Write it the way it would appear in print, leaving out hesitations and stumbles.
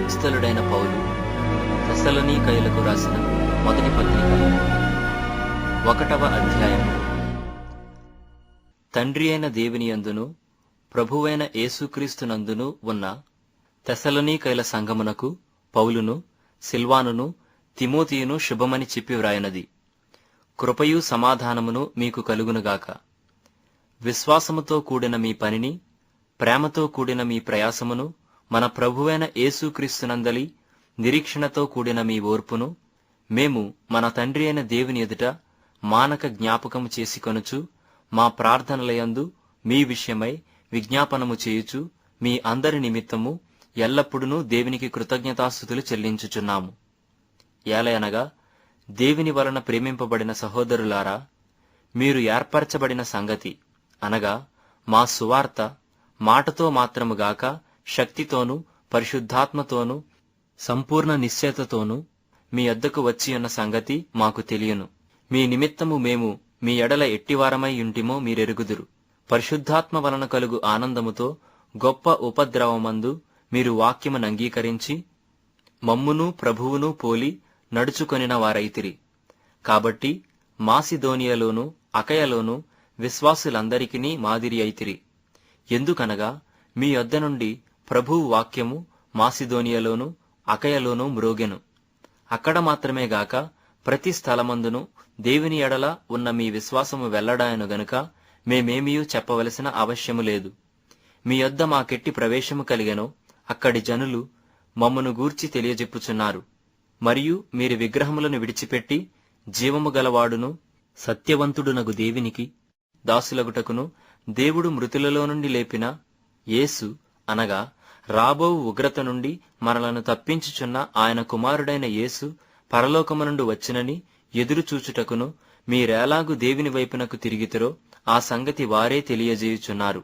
అపోస్తలుడైన పౌలు తెస్సలోనికయులకు రాసిన మొదటి పత్రిక 1వ అధ్యాయం. తండ్రి అయిన దేవుని యందును ప్రభువైన యేసుక్రీస్తునందును ఉన్న తెస్సలోనికయుల సంఘమునకు పౌలును సిల్వానును తిమోతియును శుభమని చెప్పి వ్రాయనది. కృపయు సమాధానమును మీకు కలుగునుగాక. విశ్వాసముతో కూడిన మీ పనిని, ప్రేమతో కూడిన మీ ప్రయాసమును, మన ప్రభువైన యేసుక్రీస్తునందలి నిరీక్షణతో కూడిన మీ ఓర్పును మేము మన తండ్రి అయిన దేవుని ఎదుట మానక జ్ఞాపకము చేసుకొనుచు, మా ప్రార్థనలయందు మీ విషయమై విజ్ఞాపనము చేయుచు, మీ అందరి నిమిత్తము ఎల్లప్పుడూ దేవునికి కృతజ్ఞతాస్తుతులు చెల్లించుచున్నాము. ఏలయనగా దేవుని వలన ప్రేమింపబడిన సహోదరులారా, మీరు ఏర్పరచబడిన సంగతి అనగా మా సువార్త మాటతో మాత్రముగాక శక్తితోనూ పరిశుద్ధాత్మతోనూ సంపూర్ణ నిశ్చయతతోనూ మీ యొద్దకు వచ్చియున్న సంగతి మాకు తెలియను. మీ నిమిత్తము మేము మీ ఎడల ఎట్టివారమై యుంటిమో మీరెరుగుదురు. పరిశుద్ధాత్మ వలన కలుగు ఆనందముతో గొప్ప ఉపద్రవమందు మీరు వాక్యమును అంగీకరించి మమ్మును ప్రభువును పోలి నడుచుకొనిన వారైతిరి. కాబట్టి మాసిదోనియలోను అకయలోను విశ్వాసులందరికీ మాదిరి అయితిరి. ఎందుకనగా మీ యొద్ద నుండి ప్రభువు వాక్యము మాసిదోనియలోను అకయలోను మ్రోగెను. అక్కడ మాత్రమే గాక ప్రతి స్థలమందును దేవుని ఎడల ఉన్న మీ విశ్వాసము వెల్లడాయను గనుక మేమేమియూ చెప్పవలసిన అవశ్యము లేదు. మీ యొద్ద మాకెట్టి ప్రవేశము కలిగెనో అక్కడి జనులు మమ్మను గూర్చి తెలియజెప్పుచున్నారు. మరియు మీరు విగ్రహములను విడిచిపెట్టి జీవము గలవాడును సత్యవంతుడునగు దేవునికి దాసులగుటకును దేవుడు మృతులలో నుండి లేపిన యేసు అనగా రాబో ఉగ్రత నుండి మనలను తప్పించుచున్న ఆయన కుమారుడైన యేసు పరలోకము నుండి వచ్చినని ఎదురుచూచుటకును మీరెలాగు దేవుని వైపునకు తిరిగితిరో ఆ సంగతి వారే తెలియజేయుచున్నారు.